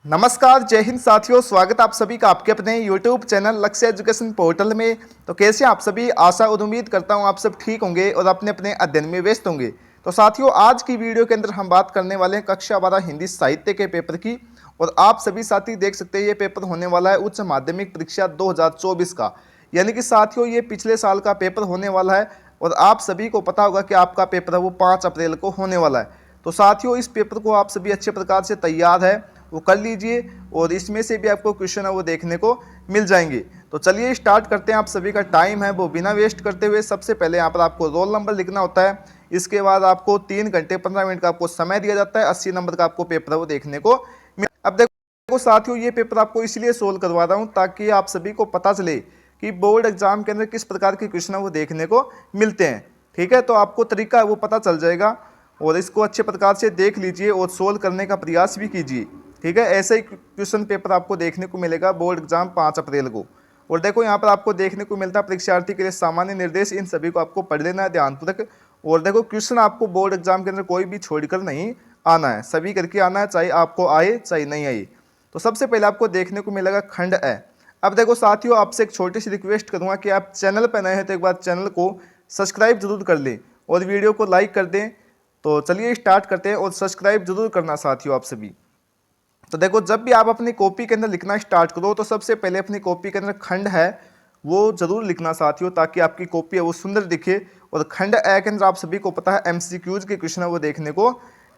नमस्कार, जय हिंद साथियों। स्वागत आप सभी का आपके अपने YouTube चैनल लक्ष्य एजुकेशन पोर्टल में। तो कैसे आप सभी, आशा और उम्मीद करता हूं आप सब ठीक होंगे और अपने अपने अध्ययन में व्यस्त होंगे। तो साथियों, आज की वीडियो के अंदर हम बात करने वाले हैं कक्षा 12 हिंदी साहित्य के पेपर की। और आप सभी साथी देख सकते हैं ये पेपर होने वाला है उच्च माध्यमिक परीक्षा 2024 का, यानी कि साथियों ये पिछले साल का पेपर होने वाला है। और आप सभी को पता होगा कि आपका पेपर है वो 5 अप्रैल को होने वाला है। तो साथियों इस पेपर को आप सभी अच्छे प्रकार से तैयार है वो कर लीजिए और इसमें से भी आपको क्वेश्चन है वो देखने को मिल जाएंगे। तो चलिए स्टार्ट करते हैं। आप सभी का टाइम है वो बिना वेस्ट करते हुए सबसे पहले यहाँ पर आपको रोल नंबर लिखना होता है। इसके बाद आपको 3 घंटे 15 मिनट का आपको समय दिया जाता है। 80 नंबर का आपको पेपर है वो देखने को अब देखो साथियों, ये पेपर आपको इसलिए सोल्व करवा रहा हूँ ताकि आप सभी को पता चले कि बोर्ड एग्जाम के अंदर किस प्रकार के क्वेश्चन है वो देखने को मिलते हैं। ठीक है, तो आपको तरीका है वो पता चल जाएगा और इसको अच्छे प्रकार से देख लीजिए और सोल्व करने का प्रयास भी कीजिए। ठीक है, ऐसे ही क्वेश्चन पेपर आपको देखने को मिलेगा बोर्ड एग्जाम 5 अप्रैल को। और देखो यहाँ पर आपको देखने को मिलता है परीक्षार्थी के लिए सामान्य निर्देश, इन सभी को आपको पढ़ लेना है ध्यानपूर्वक। और देखो क्वेश्चन आपको बोर्ड एग्जाम के अंदर कोई भी छोड़कर नहीं आना है, सभी करके आना है, चाहे आपको आए चाहे नहीं आए। तो सबसे पहले आपको देखने को मिलेगा खंड ए। अब देखो साथियों, आपसे एक छोटी सी रिक्वेस्ट करूंगा कि आप चैनल पर नए हैं तो एक बार चैनल को सब्सक्राइब जरूर कर लें और वीडियो को लाइक कर दें। तो चलिए स्टार्ट करते हैं और सब्सक्राइब जरूर करना साथियों आप सभी। तो देखो, जब भी आप अपनी कॉपी के अंदर लिखना स्टार्ट करो तो सबसे पहले अपनी कॉपी के अंदर खंड है वो जरूर लिखना साथियों, ताकि आपकी कॉपी है वो सुंदर दिखे। और खंड ए के अंदर आप सभी को पता है एमसीक्यूज के क्वेश्चन है वो देखने को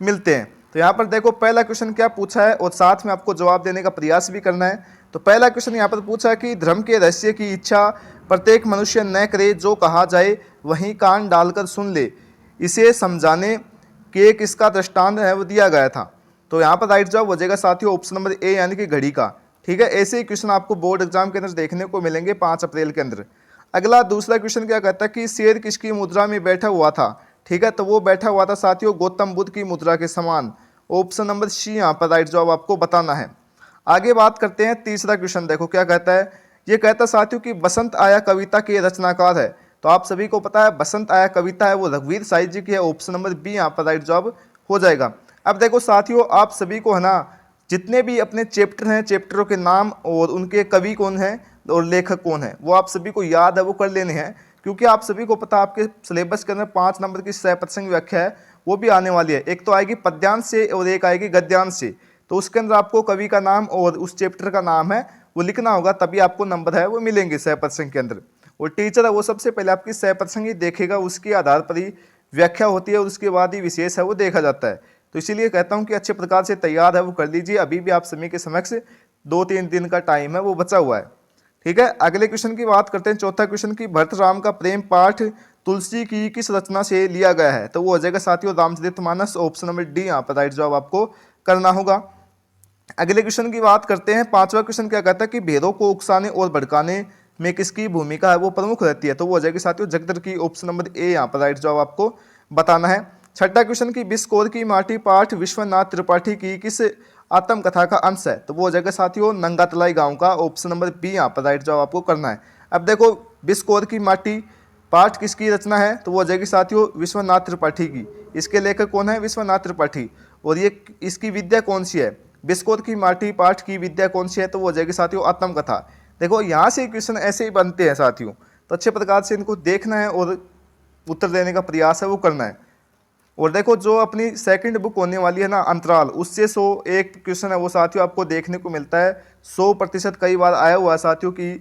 मिलते हैं। तो यहाँ पर देखो पहला क्वेश्चन क्या पूछा है और साथ में आपको जवाब देने का प्रयास भी करना है। तो पहला क्वेश्चन यहाँ पर पूछा है कि धर्म के रहस्य की इच्छा प्रत्येक मनुष्य न करे, जो कहा जाए वहीं कान डालकर सुन ले, इसे समझाने के किसका दृष्टांत है वो दिया गया था। तो यहाँ पर राइट जवाब हो जाएगा साथियों ऑप्शन नंबर ए, यानी कि घड़ी का। ठीक है, ऐसे ही क्वेश्चन आपको बोर्ड एग्जाम के अंदर देखने को मिलेंगे 5 अप्रैल के अंदर। अगला दूसरा क्वेश्चन क्या कहता है कि शेर किसकी मुद्रा में बैठा हुआ था। ठीक है, तो वो बैठा हुआ था साथियों गौतम बुद्ध की मुद्रा के समान। ऑप्शन नंबर सी यहाँ पर राइट जवाब आपको बताना है। आगे बात करते हैं तीसरा क्वेश्चन, देखो क्या कहता है। ये कहता है साथियों कि बसंत आया कविता के रचनाकार है। तो आप सभी को पता है बसंत आया कविता है वो रघुवीर साहिब जी की है। ऑप्शन नंबर बी यहाँ पर राइट जवाब हो जाएगा। अब देखो साथियों, आप सभी को है ना जितने भी अपने चैप्टर हैं, चैप्टरों के नाम और उनके कवि कौन है और लेखक कौन है वो आप सभी को याद है वो कर लेने हैं। क्योंकि आप सभी को पता आपके सिलेबस के अंदर 5 नंबर की सहप्रसंग व्याख्या है वो भी आने वाली है। एक तो आएगी पद्यांश से और एक आएगी गद्यांश से। तो उसके अंदर आपको कवि का नाम और उस चैप्टर का नाम है वो लिखना होगा, तभी आपको नंबर है वो मिलेंगे सहप्रसंग के अंदर। और टीचर है वो सबसे पहले आपकी सहप्रसंग ही देखेगा, उसके आधार पर ही व्याख्या होती है और उसके बाद ही विशेष है वो देखा जाता है। तो इसीलिए कहता हूं कि अच्छे प्रकार से तैयार है वो कर लीजिए। अभी भी आप सभी के समक्ष 2-3 दिन का टाइम है वो बचा हुआ है। ठीक है, अगले क्वेश्चन की बात करते हैं। चौथा क्वेश्चन की भरत राम का प्रेम पाठ तुलसी की किस रचना से लिया गया है। तो वो हो जाएगा साथियों रामचरितमानस। ऑप्शन नंबर डी यहाँ पर राइट जवाब आपको करना होगा। अगले क्वेश्चन की बात करते हैं। पांचवा क्वेश्चन क्या कहता है कि भेदों को उकसाने और भड़काने में किसकी भूमिका है वो प्रमुख रहती है। तो वो हो जाएगी साथियों जगदर की। ऑप्शन नंबर ए यहाँ पर राइट जवाब आपको बताना है। छठा क्वेश्चन की बिस्कोर की माटी पाठ विश्वनाथ त्रिपाठी की किस आत्मकथा का अंश है। तो वो हो जाएगा साथियों नंगातलाई गांव का। ऑप्शन नंबर बी यहाँ पर राइट जवाब आपको करना है। अब देखो बिस्कोर की माटी पाठ किसकी रचना है। तो वो हो जाएगी साथियों विश्वनाथ त्रिपाठी की। इसके लेखक कौन है, विश्वनाथ त्रिपाठी। और ये इसकी विद्या कौन सी है, बिस्कोर की माटी पाठ की विद्या कौन सी है। तो वो हो जाएगी साथियों आत्मकथा। देखो यहाँ से क्वेश्चन ऐसे ही बनते हैं साथियों, तो अच्छे प्रकार से इनको देखना है और उत्तर देने का प्रयास है वो करना है। और देखो जो अपनी सेकंड बुक होने वाली है ना अंतराल, उससे 101 क्वेश्चन है वो साथियों आपको देखने को मिलता है। 100% कई बार आया हुआ है साथियों की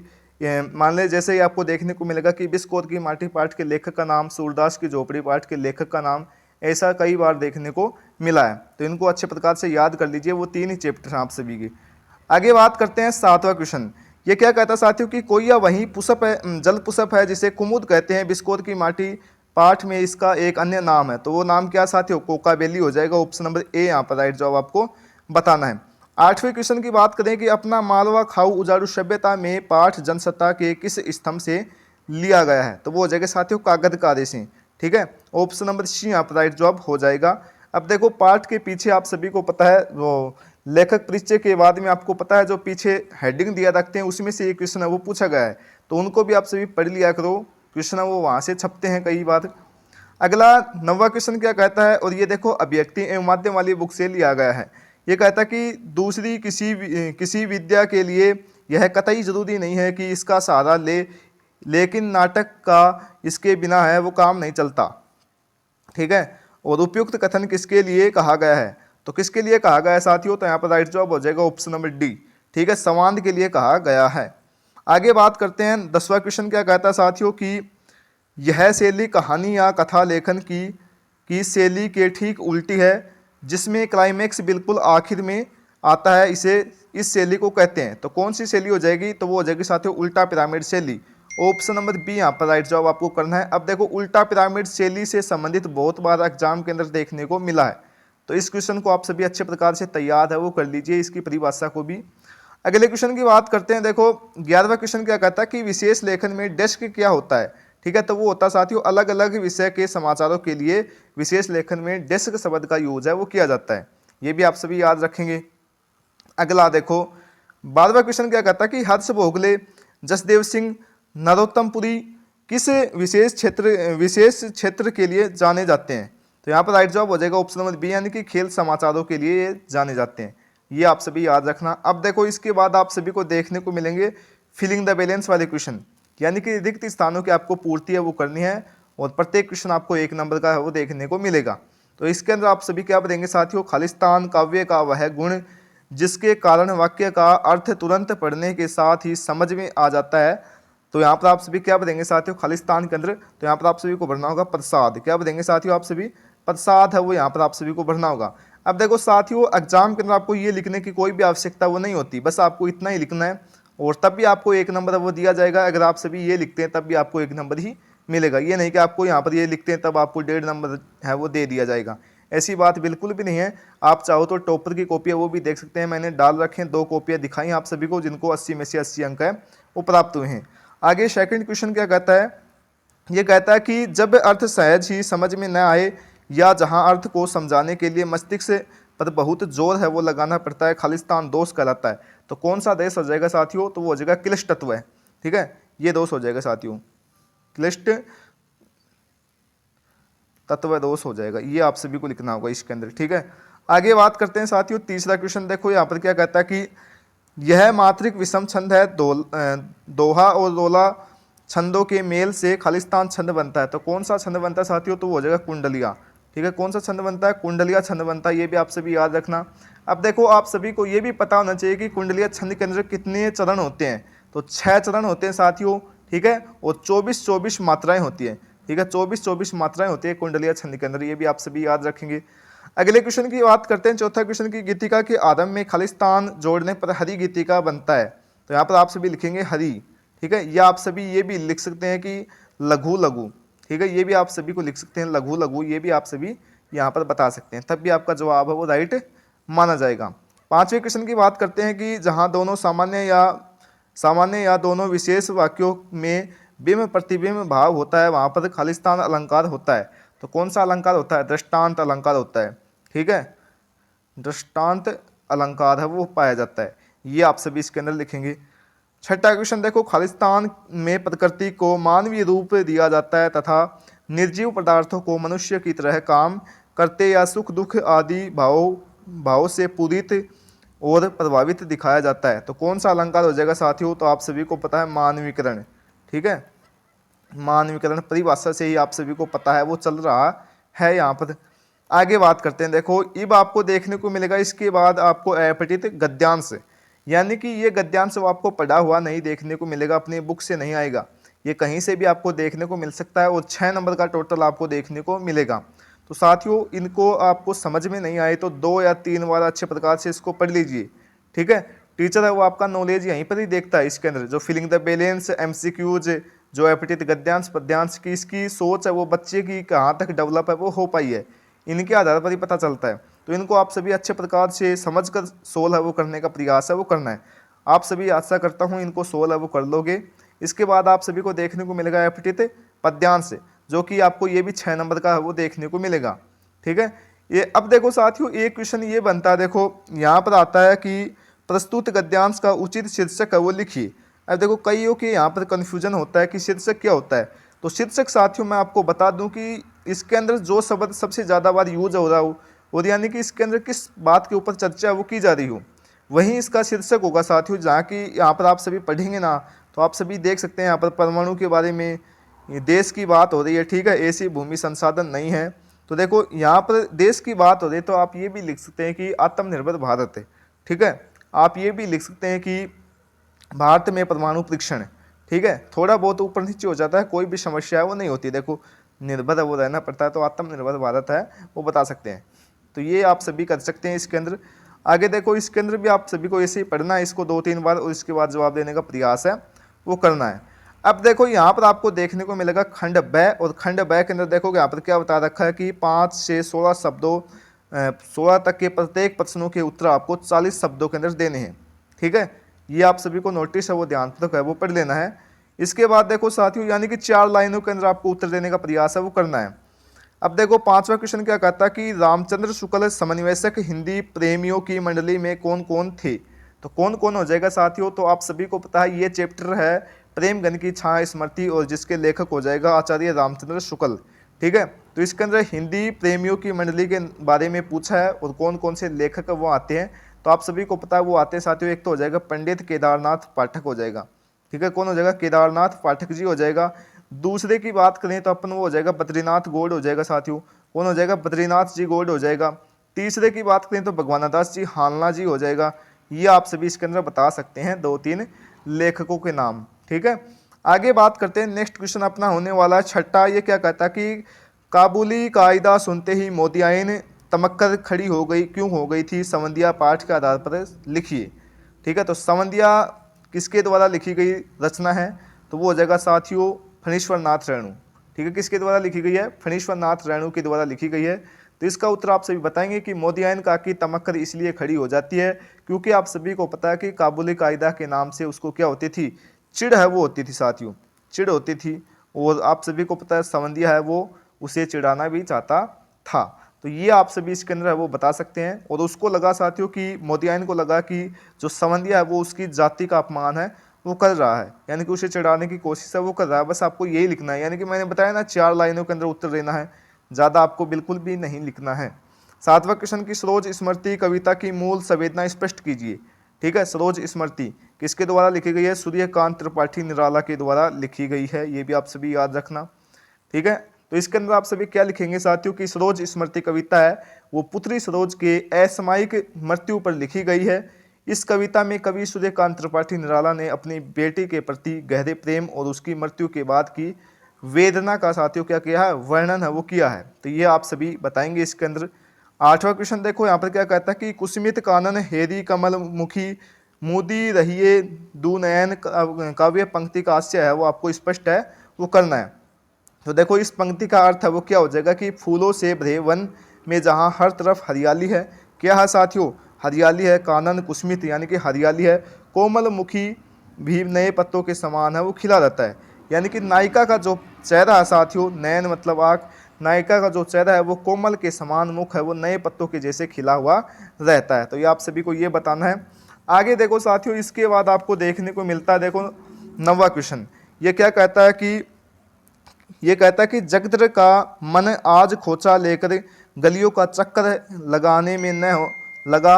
मान ले जैसे ही आपको देखने को मिलेगा कि बिस्कोर की माटी पाठ के लेखक का नाम, सूरदास की झोपड़ी पाठ के लेखक का नाम, ऐसा कई बार देखने को मिला है। तो इनको अच्छे प्रकार से याद कर लीजिए, वो 3 ही चैप्टर हैं आप सभी के। आगे बात करते हैं 7वां क्वेश्चन। ये क्या कहता है साथियों कि कोई या वही पुष्प है, जल पुष्प है जिसे कुमुद कहते हैं। बिस्कोर की माटी पाठ में इसका एक अन्य नाम है। तो वो नाम क्या साथियों, कोकाबेली हो जाएगा। ऑप्शन नंबर ए यहाँ पर राइट जवाब आपको बताना है। 8वें क्वेश्चन की बात करें कि अपना मालवा खाऊ उजाड़ू सभ्यता में पाठ जनसत्ता के किस स्तंभ से लिया गया है। तो वो हो जाएगा साथियों कागज कार्य से। ठीक है, ऑप्शन नंबर सी यहाँ पर राइट जवाब हो जाएगा। अब देखो पाठ के पीछे आप सभी को पता है वो लेखक परिचय के बाद में आपको पता है जो पीछे हेडिंग दिया रखते हैं उसमें से एक क्वेश्चन है वो पूछा गया है। तो उनको भी आप सभी पढ़ लिया करो, क्वेश्चन है वो वहाँ से छपते हैं कई बार। अगला 9वां क्वेश्चन क्या कहता है, और ये देखो अभिव्यक्ति एवं माध्यम वाली बुक से लिया गया है। ये कहता है कि दूसरी किसी विद्या के लिए यह कतई जरूरी नहीं है कि इसका सहारा ले, लेकिन नाटक का इसके बिना है वो काम नहीं चलता। ठीक है, और उपयुक्त कथन किसके लिए कहा गया है, तो किसके लिए कहा गया है साथियों, तो यहाँ पर राइट जवाब हो जाएगा ऑप्शन नंबर डी। ठीक है, संवाद के लिए कहा गया है। आगे बात करते हैं 10वां क्वेश्चन क्या कहता है साथियों कि यह शैली कहानी या कथा लेखन की शैली के ठीक उल्टी है, जिसमें क्लाइमेक्स बिल्कुल आखिर में आता है, इस शैली को कहते हैं। तो कौन सी शैली हो जाएगी, तो वो हो जाएगी साथियों उल्टा पिरामिड शैली। ऑप्शन नंबर बी यहाँ पर राइट जवाब आपको करना है। अब देखो उल्टा पिरामिड शैली से संबंधित बहुत बार एग्जाम के अंदर देखने को मिला है, तो इस क्वेश्चन को आप सभी अच्छे प्रकार से तैयार है वो कर लीजिए, इसकी परिभाषा को भी। अगले क्वेश्चन की बात करते हैं। देखो 11वां क्वेश्चन क्या कहता है कि विशेष लेखन में डेस्क क्या होता है। ठीक है, तो वो होता है साथियों अलग अलग विषय के समाचारों के लिए विशेष लेखन में डेस्क शब्द का यूज है वो किया जाता है, ये भी आप सभी याद रखेंगे। अगला देखो 12वां क्वेश्चन क्या कहता है कि हर्ष भोगले, जसदेव सिंह, नरोत्तमपुरी किस विशेष क्षेत्र के लिए जाने जाते हैं। तो यहाँ पर राइट जवाब हो जाएगा ऑप्शन नंबर बी, यानी कि खेल समाचारों के लिए ये जाने जाते हैं, ये आप सभी याद रखना। अब देखो इसके बाद आप सभी को देखने को मिलेंगे फिलिंग द बैलेंस वाले क्वेश्चन, यानी कि रिक्त स्थानों की आपको पूर्ति है वो करनी है, और प्रत्येक क्वेश्चन आपको 1 नंबर का है वो देखने को मिलेगा। तो इसके अंदर आप सभी क्या पढ़ेंगे साथियों, खालिस्तान काव्य का वह गुण जिसके कारण वाक्य का अर्थ तुरंत पढ़ने के साथ ही समझ में आ जाता है। तो यहाँ पर आप सभी क्या पढ़ेंगे साथियों खालिस्तान के अंदर, तो यहाँ पर आप सभी को भरना होगा प्रसाद। क्या पढ़ेंगे साथियों आप सभी, प्रसाद है वो यहाँ पर आप सभी को भरना होगा। अब देखो साथियों एग्जाम के अंदर आपको ये लिखने की कोई भी आवश्यकता वो नहीं होती, बस आपको इतना ही लिखना है और तब भी आपको 1 नंबर वो दिया जाएगा। अगर आप सभी ये लिखते हैं तब भी आपको 1 नंबर ही मिलेगा, ये नहीं कि आपको यहाँ पर ये लिखते हैं तब आपको 1.5 नंबर है वो दे दिया जाएगा, ऐसी बात बिल्कुल भी नहीं है। आप चाहो तो टॉपर की कॉपियाँ वो भी देख सकते हैं, मैंने डाल रखे हैं 2 कॉपियाँ दिखाई आप सभी को जिनको 80 में से 80 अंक है वो प्राप्त हुए हैं। आगे सेकंड क्वेश्चन क्या कहता है, ये कहता है कि जब अर्थ सहज ही समझ में न आए या जहां अर्थ को समझाने के लिए मस्तिष्क पर बहुत जोर है वो लगाना पड़ता है, खालिस्तान दोष कहलाता है। तो कौन सा देश हो जाएगा साथियों, तो वो हो जाएगा क्लिष्ट तत्व है। ठीक है, ये दोष हो जाएगा साथियों, क्लिष्ट तत्व दोष हो जाएगा, ये आप सभी को लिखना होगा इसके अंदर। ठीक है, आगे बात करते हैं साथियों तीसरा क्वेश्चन। देखो यहाँ पर क्या कहता है कि यह मात्रिक विषम छंद है, दोहा और रोला छंदों के मेल से खालिस्तान छंद बनता है। तो कौन सा छंद बनता है साथियों, तो वो हो जाएगा कुंडलिया। ठीक है, कौन सा छंद बनता है, कुंडलिया छंद बनता है, ये भी आप सभी याद रखना। अब देखो आप सभी को ये भी पता होना चाहिए कि कुंडलिया छंद के अंदर कितने चरण होते हैं, तो 6 चरण होते हैं साथियों। ठीक है, और 24-24 मात्राएं होती है। ठीक है, 24-24 मात्राएं होती है कुंडलिया छंद के अंदर, ये भी आप सभी याद रखेंगे। अगले क्वेश्चन की बात करते हैं, चौथा क्वेश्चन की गीतिका के आरंभ में खालिस्तान जोड़ने पर हरि गीतिका बनता है। तो यहाँ पर आप सभी लिखेंगे हरि। ठीक है, या आप सभी ये भी लिख सकते हैं कि लघु लघु। ठीक है, ये भी आप सभी को लिख सकते हैं लघु लघु, ये भी आप सभी यहाँ पर बता सकते हैं, तब भी आपका जवाब है वो राइट माना जाएगा। 5वें क्वेश्चन की बात करते हैं कि जहाँ दोनों सामान्य या दोनों विशेष वाक्यों में बिंब प्रतिबिंब भाव होता है वहाँ पर खालिस्तान अलंकार होता है। तो कौन सा अलंकार होता है, दृष्टांत अलंकार होता है। ठीक है, दृष्टांत अलंकार है वो पाया जाता है, ये आप सभी इसके अंदर लिखेंगे। 6ठा क्वेश्चन देखो, खालिस्तान में प्रकृति को मानवीय रूप दिया जाता है तथा निर्जीव पदार्थों को मनुष्य की तरह काम करते या सुख दुख आदि भाव से पूरित और प्रभावित दिखाया जाता है। तो कौन सा अलंकार हो जाएगा साथियों, तो आप सभी को पता है मानवीकरण। ठीक है, मानवीकरण परिभाषा से ही आप सभी को पता है वो चल रहा है यहाँ पर। आगे बात करते हैं, देखो अब आपको देखने को मिलेगा इसके बाद आपको अपठित गद्यांश, यानी कि ये गद्यांश आपको पढ़ा हुआ नहीं देखने को मिलेगा, अपनी बुक से नहीं आएगा, ये कहीं से भी आपको देखने को मिल सकता है और 6 नंबर का टोटल आपको देखने को मिलेगा। तो साथियों इनको आपको समझ में नहीं आए तो 2 या 3 बार अच्छे प्रकार से इसको पढ़ लीजिए। ठीक है, टीचर है वो आपका नॉलेज यहीं पर ही देखता है, इसके अंदर जो फिलिंग द बैलेंस, MCQs, जो अपठित गद्यांश पद्यांश की इसकी सोच है वो बच्चे की कहाँ तक डेवलप है वो हो पाई है, इनके आधार पर ही पता चलता है। तो इनको आप सभी अच्छे प्रकार से समझकर सोल्व है वो करने का प्रयास है वो करना है। आप सभी आशा करता हूँ इनको सोल्व है वो कर लोगे। इसके बाद आप सभी को देखने को मिलेगा अपठित पद्यांश, जो कि आपको ये भी 6 नंबर का है वो देखने को मिलेगा। ठीक है, ये अब देखो साथियों एक क्वेश्चन ये बनता है, देखो यहाँ पर आता है कि प्रस्तुत गद्यांश का उचित शीर्षक है वो लिखिए। अब देखो कईयों के यहाँ पर कन्फ्यूजन होता है कि शीर्षक क्या होता है। तो शीर्षक साथियों मैं आपको बता दूं कि इसके अंदर जो शब्द सबसे ज़्यादा बार यूज हो रहा हो और यानी कि इसके अंदर किस बात के ऊपर चर्चा वो की जा रही हो, वहीं इसका शीर्षक होगा साथियों। जहाँ की यहाँ पर आप सभी पढ़ेंगे ना, तो आप सभी देख सकते हैं यहाँ पर परमाणु के बारे में ये देश की बात हो रही है, ठीक है, ऐसी भूमि संसाधन नहीं है। तो देखो यहाँ पर देश की बात हो रही है, तो आप ये भी लिख सकते हैं कि आत्मनिर्भर भारत है, ठीक है। आप ये भी लिख सकते हैं कि भारत में परमाणु परीक्षण, ठीक है। थोड़ा बहुत ऊपर नीचे हो जाता है, कोई भी समस्या है वो नहीं होती, देखो निर्भर वो रहना पड़ता है, तो आत्मनिर्भर भारत है वो बता सकते हैं। तो ये आप सभी कर सकते हैं इसके अंदर। आगे देखो इसके अंदर भी आप सभी को ऐसे ही पढ़ना है, इसको 2-3 बार और इसके बाद जवाब देने का प्रयास है वो करना है। अब देखो यहाँ पर आपको देखने को मिलेगा खंड ब, और खंड ब के अंदर देखोगे यहाँ पर क्या बता रखा है कि 5 से 16 शब्दों 16 तक के प्रत्येक प्रश्नों के उत्तर आपको 40 शब्दों के अंदर देने हैं, ठीक है। ये आप सभी को नोटिस है वो ध्यानपूर्वक है वो पढ़ लेना है। इसके बाद देखो साथियों यानी कि 4 लाइनों के अंदर आपको उत्तर देने का प्रयास है वो करना है। अब देखो 5वां क्वेश्चन क्या कहता है कि रामचंद्र शुक्ल समन्वयक हिंदी प्रेमियों की मंडली में कौन कौन थे। तो कौन कौन हो जाएगा साथियों, तो आप सभी को पता है ये चैप्टर है प्रेमगन की छाया स्मृति, और जिसके लेखक हो जाएगा आचार्य रामचंद्र शुक्ल, ठीक है। तो इसके अंदर हिंदी प्रेमियों की मंडली के बारे में पूछा है और कौन कौन से लेखक वो आते हैं, तो आप सभी को पता है वो आते हैं साथियों। एक तो हो जाएगा पंडित केदारनाथ पाठक हो जाएगा, ठीक है, कौन हो जाएगा, केदारनाथ पाठक जी हो जाएगा। दूसरे की बात करें तो अपन वो हो जाएगा बद्रीनाथ गौड़ हो जाएगा साथियों, कौन हो जाएगा, बद्रीनाथ जी गौड़ हो जाएगा। तीसरे की बात करें तो भगवानदास जी हालना जी हो जाएगा। ये आप सभी इसके अंदर बता सकते हैं 2-3 लेखकों के नाम, ठीक है। आगे बात करते हैं, नेक्स्ट क्वेश्चन अपना होने वाला है छठा। ये क्या कहता है कि काबुली कायदा सुनते ही मोतियाइन तमक्कर खड़ी हो गई, क्यों हो गई थी, संवंदिया पाठ के आधार पर लिखिए, ठीक है। तो संवंदिया किसके द्वारा लिखी गई रचना है, तो वो हो जाएगा साथियों फणीश्वर नाथ रेणु, ठीक है। किसके द्वारा लिखी गई है, फणीश्वर नाथ रेणु के द्वारा लिखी गई है। तो इसका उत्तर आप सभी बताएंगे कि मोतियाइन काकी तमक्कर इसलिए खड़ी हो जाती है क्योंकि आप सभी को पता है कि काबुली कायदा के नाम से उसको क्या होती थी, चिढ़ है वो होती थी साथियों, चिढ़ होती थी। और आप सभी को पता है संवंदिया है वो उसे चिढ़ाना भी चाहता था। तो ये आप सभी इसके अंदर है वो बता सकते हैं। और उसको लगा साथियों कि मोतियाइन को लगा कि जो संवंदिया है वो उसकी जाति का अपमान है वो कर रहा है, यानी कि उसे चिढ़ाने की कोशिश है वो कर रहा है। बस आपको यही लिखना है, यानी कि मैंने बताया ना 4 लाइनों के अंदर उत्तर देना है, ज़्यादा आपको बिल्कुल भी नहीं लिखना है। 7वां क्वेश्चन की सरोज स्मृति कविता की मूल संवेदना स्पष्ट कीजिए, ठीक है। सरोज स्मृति किसके द्वारा लिखी गई है, सूर्यकांत त्रिपाठी निराला के द्वारा लिखी गई है, ये भी आप सभी याद रखना, ठीक है। तो इसके अंदर आप सभी क्या लिखेंगे साथियों की सरोज स्मृति कविता है वो पुत्री सरोज के असामयिक मृत्यु पर लिखी गई है। इस कविता में कवि सूर्यकांत त्रिपाठी निराला ने अपनी बेटी के प्रति गहरे प्रेम और उसकी मृत्यु के बाद की वेदना का साथियों क्या किया है, वर्णन है वो किया है। तो ये आप सभी बताएंगे इसके अंदर। 8वां क्वेश्चन देखो यहाँ पर क्या कहता है कि कुसुमित कानन हेरी कमल मुखी मुदी रहिए दुनयन काव्य पंक्ति का आशय है वो आपको स्पष्ट है वो करना है। तो देखो इस पंक्ति का अर्थ है वो क्या हो जाएगा कि फूलों से भरे वन में जहाँ हर तरफ हरियाली है, क्या है साथियों, हरियाली है, कानन कुसुमित यानी कि हरियाली है, कोमल मुखी भी नए पत्तों के समान है वो खिला रहता है। यानी कि नायिका का जो चेहरा है साथियों, नयन मतलब आँख, नायिका का जो चेहरा है वो कोमल के समान, मुख है वो नए पत्तों के जैसे खिला हुआ रहता है। तो ये आप सभी को ये बताना है। आगे देखो साथियों इसके बाद आपको देखने को मिलता है, देखो 9वां क्वेश्चन ये क्या कहता है कि ये कहता है कि जगदर का मन आज खोचा लेकर गलियों का चक्कर लगाने में न हो लगा,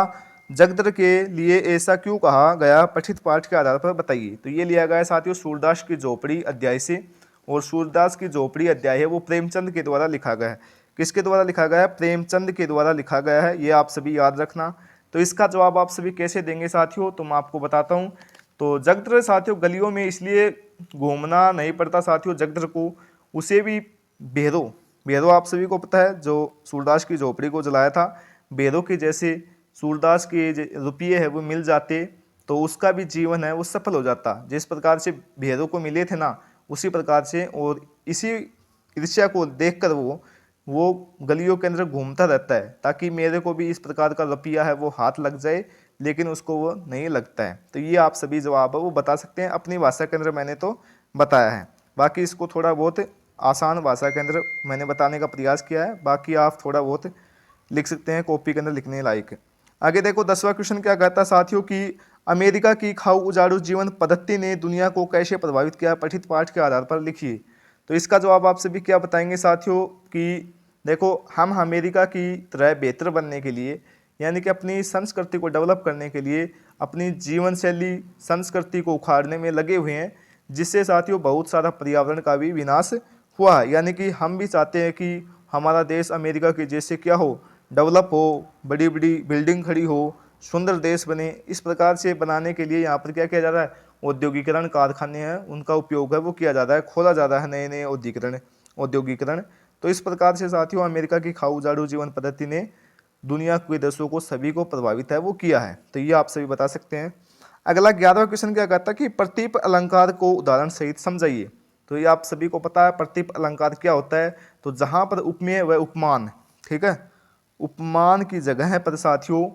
जगदर के लिए ऐसा क्यों कहा गया, पठित पाठ के आधार पर बताइए। तो ये लिया गया है साथियों सूरदास की झोपड़ी अध्याय से, और सूरदास की झोपड़ी अध्याय है वो प्रेमचंद के द्वारा लिखा गया है। किसके द्वारा लिखा गया है, प्रेमचंद के द्वारा लिखा गया है, ये आप सभी याद रखना। तो इसका जवाब आप सभी कैसे देंगे साथियों, तो मैं आपको बताता हूँ। तो जगदर साथियों गलियों में इसलिए घूमना नहीं पड़ता साथियों, जगदर को उसे भी भेदो, भेदो आप सभी को पता है जो सूरदास की झोपड़ी को जलाया था, भेदो के जैसे सूरदास के रुपये है वो मिल जाते तो उसका भी जीवन है वो सफल हो जाता, जिस प्रकार से भेदों को मिले थे ना उसी प्रकार से। और इसी ईर्ष्या को देखकर वो गलियों के अंदर घूमता रहता है ताकि मेरे को भी इस प्रकार का रुपया है वो हाथ लग जाए, लेकिन उसको वो नहीं लगता है। तो ये आप सभी जवाब है वो बता सकते हैं, अपनी भाषा के अंदर मैंने तो बताया है। बाकी इसको थोड़ा बहुत आसान भाषा के अंदर मैंने बताने का प्रयास किया है, बाकी आप थोड़ा बहुत लिख सकते हैं कॉपी के अंदर लिखने लायक। आगे देखो 10वां क्वेश्चन क्या कहता है साथियों कि अमेरिका की खाऊ उजाड़ू जीवन पद्धति ने दुनिया को कैसे प्रभावित किया, पठित पाठ के आधार पर लिखिए। तो इसका जवाब आप सभी क्या बताएंगे साथियों कि देखो हम अमेरिका की तरह बेहतर बनने के लिए, यानी कि अपनी संस्कृति को डेवलप करने के लिए अपनी जीवन शैली संस्कृति को उखाड़ने में लगे हुए हैं, जिससे साथियों बहुत सारा पर्यावरण का भी विनाश हुआ है। यानी कि हम भी चाहते हैं कि हमारा देश अमेरिका के जैसे क्या हो, डेवलप हो, बड़ी बड़ी बिल्डिंग खड़ी हो, सुंदर देश बने। इस प्रकार से बनाने के लिए यहाँ पर क्या किया जा रहा है, औद्योगिकरण कारखाने हैं उनका उपयोग है वो किया जा रहा है, खोला जा रहा है नए नए औद्योगिकरण। तो इस प्रकार से साथियों अमेरिका की खाऊ झाड़ू जीवन पद्धति ने दुनिया के देशों को सभी को प्रभावित है वो किया है। तो ये आप सभी बता सकते हैं। अगला 11वां क्वेश्चन क्या कहता है कि प्रतीप अलंकार को उदाहरण सहित समझाइए। तो ये आप सभी को पता है प्रतीप अलंकार क्या होता है। तो जहां पर उपमेय व उपमान, ठीक है, उपमान की जगह पर साथियों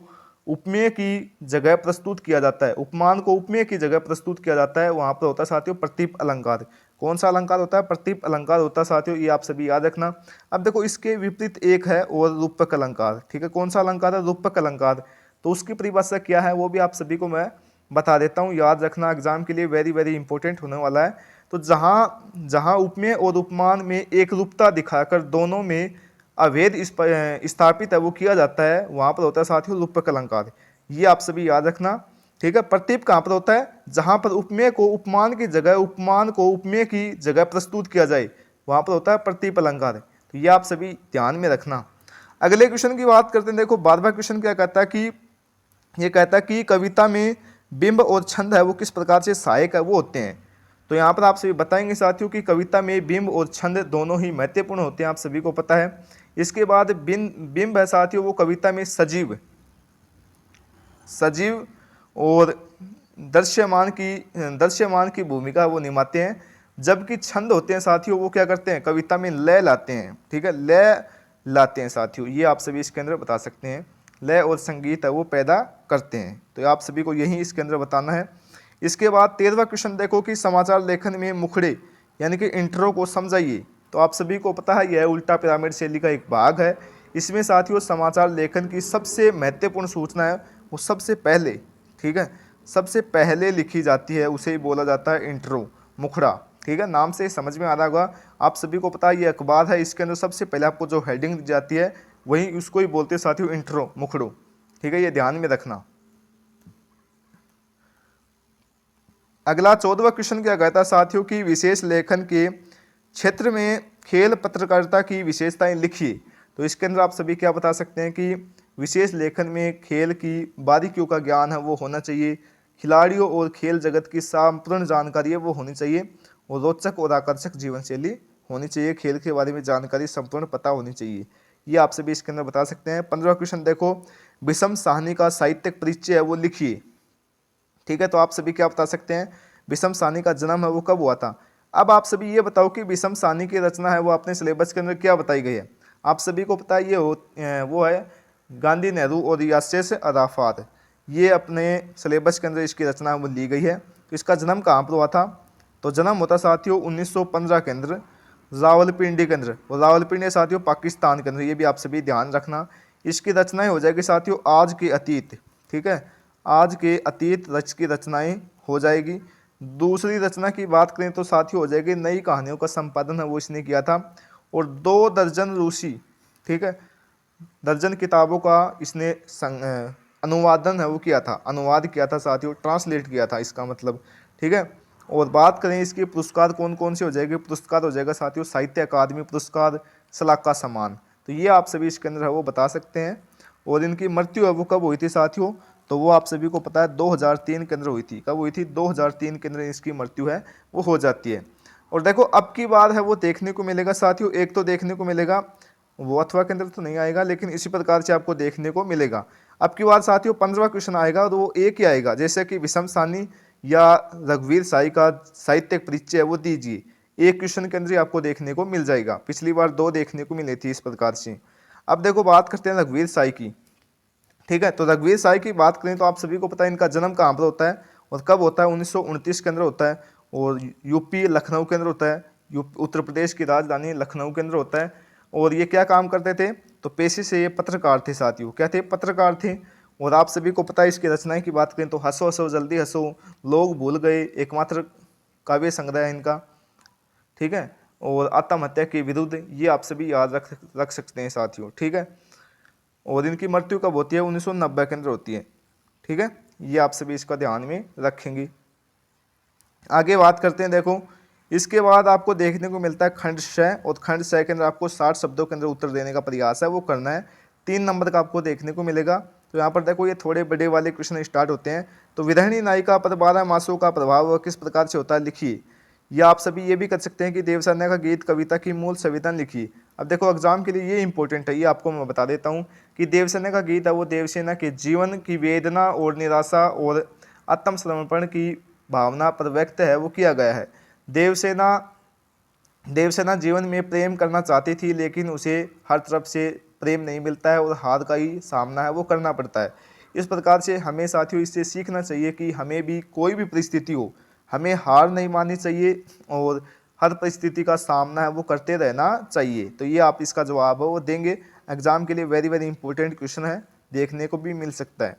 उपमेय की जगह प्रस्तुत किया जाता है, उपमान को उपमेय की जगह प्रस्तुत किया जाता है, वहां पर होता है साथियों प्रतीप अलंकार। कौन सा अलंकार होता है, प्रतीप अलंकार होता है साथियों, ये आप सभी याद रखना। अब देखो इसके विपरीत एक है और रूपक अलंकार, ठीक है, कौन सा अलंकार है, रूपक अलंकार। तो उसकी परिभाषा क्या है वो भी आप सभी को मैं बता देता हूँ, याद रखना, एग्जाम के लिए वेरी वेरी इंपॉर्टेंट होने वाला है। तो जहाँ जहाँ उपमेय और उपमान में एक रूपता दिखाकर दोनों में अभेद स्थापित है वो किया जाता है, वहां पर होता है साथियों रूपक अलंकार। ये आप सभी याद रखना, ठीक है। प्रतीप कहाँ पर होता है, जहां पर उपमेय को उपमान की जगह, उपमान को उपमेय की जगह प्रस्तुत किया जाए, वहां पर होता है प्रतीप अलंकार। तो ये आप सभी ध्यान में रखना। अगले क्वेश्चन की बात करते हैं। देखो 12वां क्वेश्चन क्या कहता है कि ये कहता है कि कविता में बिंब और छंद है वो किस प्रकार से सहायक है वो होते हैं। तो यहाँ पर आप सभी बताएंगे साथियों कि कविता में बिंब और छंद दोनों ही महत्वपूर्ण होते हैं, आप सभी को पता है। इसके बाद बिंब है साथियों वो कविता में सजीव और दृश्यमान की भूमिका वो निभाते हैं। जबकि छंद होते हैं साथियों वो क्या करते हैं, कविता में लय लाते हैं, ठीक है, लय लाते हैं साथियों। ये आप सभी इसके अंदर बता सकते हैं, लय और संगीत है वो पैदा करते हैं। तो आप सभी को यही इसके अंदर बताना है। इसके बाद 13वां क्वेश्चन देखो कि समाचार लेखन में मुखड़े यानी कि इंट्रो को समझाइए। तो आप सभी को पता है यह उल्टा पिरामिड शैली का एक भाग है। इसमें साथियों समाचार लेखन की सबसे महत्वपूर्ण सूचना है वो सबसे पहले, ठीक है, सबसे पहले लिखी जाती है, उसे ही बोला जाता है इंट्रो, मुखड़ा, ठीक है। नाम से समझ में आ रहा होगा आप सभी को पता है ये अखबार है, इसके अंदर सबसे पहले आपको जो हेडिंग दी जाती है वही उसको ही बोलते हैं साथियों इंट्रो, मुखड़ो, ठीक है, ये ध्यान में रखना। अगला 14वां क्वेश्चन क्या कहता है साथियों की विशेष लेखन के क्षेत्र में खेल पत्रकारिता की विशेषताएं लिखिए। तो इसके अंदर आप सभी क्या बता सकते हैं कि विशेष लेखन में खेल की बारीकियों का ज्ञान है वो होना चाहिए, खिलाड़ियों और खेल जगत की संपूर्ण जानकारी है वो होनी चाहिए, और रोचक और आकर्षक जीवन शैली होनी चाहिए, खेल के बारे में जानकारी संपूर्ण पता होनी चाहिए। ये आप सभी इसके अंदर बता सकते हैं। 15वां क्वेश्चन देखो विषम साहनी का साहित्यिक परिचय है वो लिखिए, ठीक है। तो आप सभी क्या बता सकते हैं, विषम साहनी का जन्म है वो कब हुआ था। अब आप सभी ये बताओ कि विषम साहनी की रचना है वो अपने सिलेबस के अंदर क्या बताई गई है। आप सभी को पता है ये वो है गांधी, नेहरू और यासिर अराफात, ये अपने सिलेबस के अंदर इसकी रचना वो ली गई है। तो इसका जन्म कहाँ पर हुआ था, तो जन्म होता साथियों 1915 के अंदर रावलपिंडी के अंदर, और रावलपिंडी साथियों पाकिस्तान के अंदर, ये भी आप सभी ध्यान रखना। इसकी रचनाएं हो जाएगी साथियों आज के अतीत, ठीक है, आज के अतीत रच की रचनाएं हो जाएगी। दूसरी रचना की बात करें तो साथियों हो जाएगी नई कहानियों का संपादन है वो इसने किया था, और 2 दर्जन रूसी, ठीक है, दर्जन किताबों का इसने अनुवादन है वो किया था, अनुवाद किया था साथियों, ट्रांसलेट किया था इसका मतलब, ठीक है। और बात करें इसके पुरस्कार कौन कौन से हो जाएंगे, पुरस्कार हो जाएगा साथियों साहित्य अकादमी पुरस्कार, सलाका सम्मान। तो ये आप सभी इसके अंदर है वो बता सकते हैं। और इनकी मृत्यु है वो कब हुई थी साथियों, तो वो आप सभी को पता है 2003 के अंदर हुई थी। कब हुई थी, 2003 के अंदर इसकी मृत्यु है वो हो जाती है। और देखो अब की बार है वो देखने को मिलेगा साथियों, एक तो देखने को मिलेगा वो अथवा के अंदर तो नहीं आएगा, लेकिन इसी प्रकार से आपको देखने को मिलेगा। अब की बार साथियों 15वां क्वेश्चन आएगा और वो एक ही आएगा, जैसे कि विषम साहनी या रघुवीर साई का साहित्यिक परिचय है वो दीजिए, एक क्वेश्चन के अंदर ही आपको देखने को मिल जाएगा। पिछली बार 2 देखने को मिली थी इस प्रकार से। अब देखो बात करते हैं रघुवीर साई की, ठीक है। तो रघुवीर साई की बात करें तो आप सभी को पता है इनका जन्म कहाँ पर होता है और कब होता है, 1929 के अंदर होता है, और यूपी लखनऊ के अंदर होता है, उत्तर प्रदेश की राजधानी लखनऊ के अंदर होता है। और ये क्या काम करते थे, तो पेशे से ये पत्रकार थे साथियों, क्या थे, पत्रकार थे। और आप सभी को पता है इसकी रचनाएं की बात करें तो हंसो हंसो जल्दी हंसो, लोग भूल गए, एकमात्र काव्य संग्रह है इनका, ठीक है। और आत्महत्या के विरुद्ध, ये आप सभी याद रख सकते हैं साथियों, ठीक है। और इनकी मृत्यु कब होती है, 1990 के अंदर होती है, ठीक है। ये आप सभी इसका ध्यान में रखेंगे। आगे बात करते हैं, देखो इसके बाद आपको देखने को मिलता है खंड 6, और खंड 6 के अंदर आपको 60 शब्दों के अंदर उत्तर देने का प्रयास है वो करना है। 3 नंबर का आपको देखने को मिलेगा। तो यहाँ पर देखो ये थोड़े बड़े वाले क्वेश्चन स्टार्ट होते हैं। तो विरहिणी नायिका पर 12 मासों का प्रभाव किस प्रकार से होता है, लिखिए। या आप सभी ये भी कर सकते हैं कि देवसेना का गीत कविता की मूल संवेदन लिखिए। अब देखो एग्जाम के लिए ये इंपॉर्टेंट है, ये आपको मैं बता देता हूँ कि देवसेना का गीत है वो देवसेना के जीवन की वेदना और निराशा और आत्मसमर्पण की भावना पर व्यक्त है वो किया गया है। देवसेना जीवन में प्रेम करना चाहती थी, लेकिन उसे हर तरफ से प्रेम नहीं मिलता है और हार का ही सामना है वो करना पड़ता है। इस प्रकार से हमें साथियों इससे सीखना चाहिए कि हमें भी कोई भी परिस्थिति हो, हमें हार नहीं माननी चाहिए और हर परिस्थिति का सामना है वो करते रहना चाहिए। तो ये आप इसका जवाब है वो देंगे। एग्जाम के लिए वेरी वेरी इंपॉर्टेंट क्वेश्चन है, देखने को भी मिल सकता है।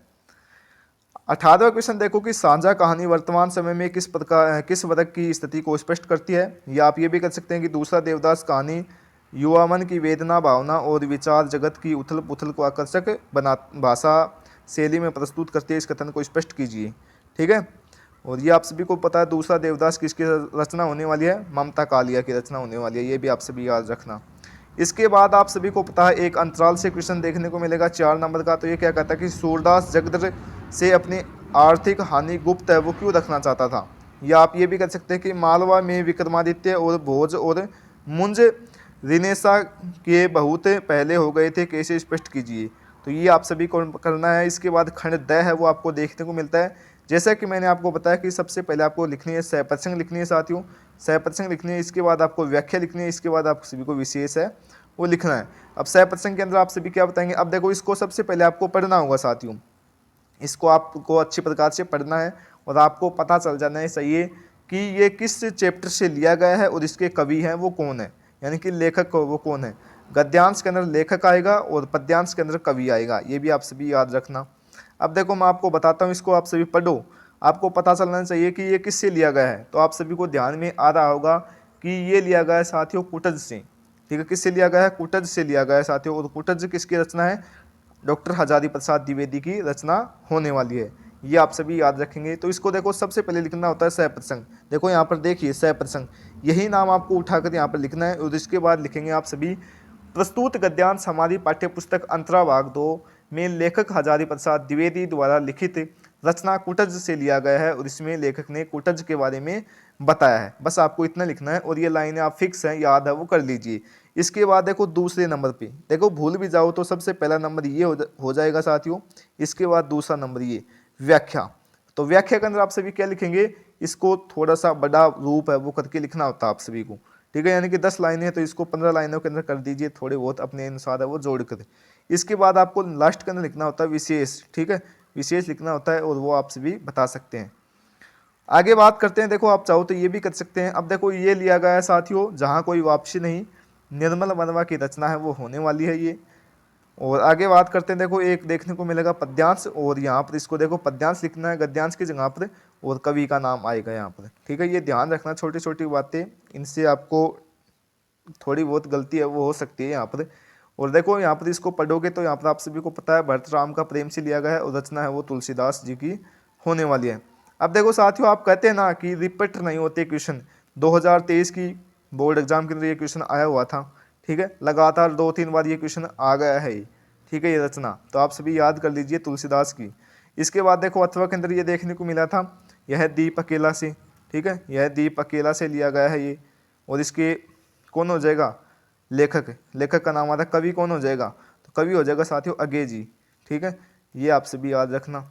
18वां क्वेश्चन देखो कि साझा कहानी वर्तमान समय में किस वर्ग की स्थिति को स्पष्ट करती है। या आप ये भी कर सकते हैं कि दूसरा देवदास कहानी युवा मन की वेदना, भावना और विचार जगत की उथल पुथल को आकर्षक भाषा शैली में प्रस्तुत करती है, इस कथन को स्पष्ट कीजिए, ठीक है। और ये आप सभी को पता है दूसरा देवदास किसकी रचना होने वाली है, ममता कालिया की रचना होने वाली है, ये भी आप सभी याद रखना। इसके बाद आप सभी को पता है एक अंतराल से क्वेश्चन देखने को मिलेगा 4 नंबर का। तो ये क्या कहता है कि सूरदास जगदर से अपनी आर्थिक हानि गुप्त है वो क्यों रखना चाहता था। या आप ये भी कर सकते हैं कि मालवा में विक्रमादित्य और भोज और मुंज रिनेसा के बहुत पहले हो गए थे, कैसे स्पष्ट कीजिए। तो ये आप सभी को करना है। इसके बाद खंड द है वो आपको देखने को मिलता है। जैसा कि मैंने आपको बताया कि सबसे पहले आपको लिखनी है सह प्रसंग लिखनी है साथियों, सह प्रसंग लिखनी है। इसके बाद आपको व्याख्या लिखनी है, इसके बाद आप सभी को विशेष है वो लिखना है। अब सह प्रसंग के अंदर आप सभी क्या बताएंगे। अब देखो इसको सबसे पहले आपको पढ़ना होगा साथियों, इसको आपको अच्छी प्रकार से पढ़ना है और आपको पता चल जाना है सही है कि ये किस चैप्टर से लिया गया है और इसके कवि हैं वो कौन है, यानी कि लेखक वो कौन है। गद्यांश के अंदर लेखक आएगा और पद्यांश के अंदर कवि आएगा, ये भी आप सभी याद रखना। अब देखो मैं आपको बताता हूँ, इसको आप सभी पढ़ो, आपको पता चलना चाहिए कि ये किससे लिया गया है। तो आप सभी को ध्यान में आ रहा होगा कि ये लिया गया है साथियों कुटज से, ठीक है। किससे लिया गया है, कुटज से लिया गया है साथियों। और कुटज किसकी रचना है, डॉक्टर हजारी प्रसाद द्विवेदी की रचना होने वाली है, ये आप सभी याद रखेंगे। तो इसको देखो सबसे पहले लिखना होता है सह प्रसंग। देखो यहाँ पर देखिए सह प्रसंग, यही नाम आपको उठाकर यहाँ पर लिखना है। और इसके बाद लिखेंगे आप सभी प्रस्तुत गद्यांश हमारी पाठ्यपुस्तक अंतरा भाग 2 में लेखक हजारी प्रसाद द्विवेदी द्वारा लिखित रचना कुटज से लिया गया है और इसमें लेखक ने कुटज के बारे में बताया है। बस आपको इतना लिखना है और ये लाइनें आप फिक्स हैं, याद है वो कर लीजिए। इसके बाद देखो दूसरे नंबर पे, देखो भूल भी जाओ तो सबसे पहला नंबर ये हो जाएगा साथियों। इसके बाद दूसरा नंबर ये व्याख्या। तो व्याख्या के अंदर आप सभी क्या लिखेंगे, इसको थोड़ा सा बड़ा रूप है वो करके लिखना होता है आप सभी को, ठीक है। यानी कि 10 लाइनें हैं तो इसको 15 लाइनों के अंदर कर दीजिए, थोड़े बहुत अपने अनुसार है वो जोड़ कर। इसके बाद आपको लास्ट के अंदर लिखना होता है विशेष, ठीक है, विशेष लिखना होता है और वो आप सभी बता सकते हैं। आगे बात करते हैं, देखो आप चाहो तो ये भी कर सकते हैं। अब देखो ये लिया गया है साथियों जहाँ कोई वापसी नहीं, निर्मल वर्मा की रचना है वो होने वाली है ये। और आगे बात करते हैं, देखो एक देखने को मिलेगा पद्यांश, और यहाँ पर इसको देखो पद्यांश लिखना है गद्यांश की जगह पर और कवि का नाम आएगा यहाँ पर, ठीक है। ये ध्यान रखना, छोटी छोटी बातें, इनसे आपको थोड़ी बहुत गलती है वो हो सकती है यहाँ पर। और देखो यहाँ पर इसको पढ़ोगे तो यहाँ पर आप सभी को पता है भरत राम का प्रेम से लिया गया है और रचना है वो तुलसीदास जी की होने वाली है। अब देखो साथियों आप कहते हैं ना कि रिपीट नहीं होते क्वेश्चन, 2023 की बोर्ड एग्जाम के अंदर ये क्वेश्चन आया हुआ था, ठीक है। लगातार 2-3 बार ये क्वेश्चन आ गया है, ठीक है, ये रचना तो आप सभी याद कर लीजिए तुलसीदास की। इसके बाद देखो अथवा के अंदर ये देखने को मिला था, यह दीप अकेला से, ठीक है, यह दीप अकेला से लिया गया है ये। और इसके कौन हो जाएगा, लेखक, लेखक का नाम आता है, कवि कौन हो जाएगा, तो कवि हो जाएगा साथियों अगे जी, ठीक है, ये आप सभी याद रखना।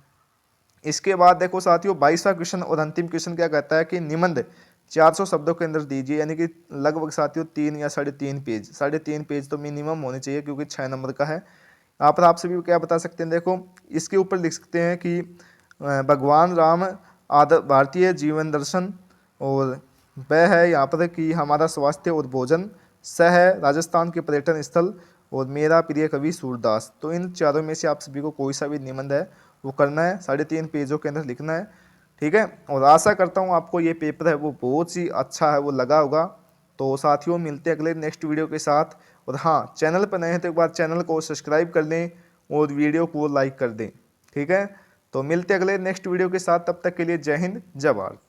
इसके बाद देखो साथियों 22वां क्वेश्चन और अंतिम क्वेश्चन क्या कहता है कि निबंध 400 शब्दों के अंदर दीजिए, यानी कि लगभग साथियों 3 या 3.5 पेज, 3.5 पेज तो मिनिमम होने चाहिए क्योंकि 6 नंबर का है। यहाँ पर आप सभी क्या बता सकते हैं, देखो इसके ऊपर लिख सकते हैं कि भगवान राम आदर भारतीय जीवन दर्शन, और वह है यहाँ पर कि हमारा स्वास्थ्य और भोजन, सह है राजस्थान के पर्यटन स्थल, और मेरा प्रिय कवि सूरदास। तो इन चारों में से आप सभी को कोई सा भी निबंध है वो करना है, 3.5 पेजों के अंदर लिखना है, ठीक है। और आशा करता हूँ आपको ये पेपर है वो बहुत ही अच्छा है वो लगा होगा, तो साथियों मिलते हैं अगले नेक्स्ट वीडियो के साथ। और हाँ, चैनल पर नए हैं तो एक बार चैनल को सब्सक्राइब कर लें और वीडियो को लाइक कर दें। ठीक है, तो मिलते हैं अगले नेक्स्ट वीडियो के साथ, तब तक के लिए जय हिंद जय भारत।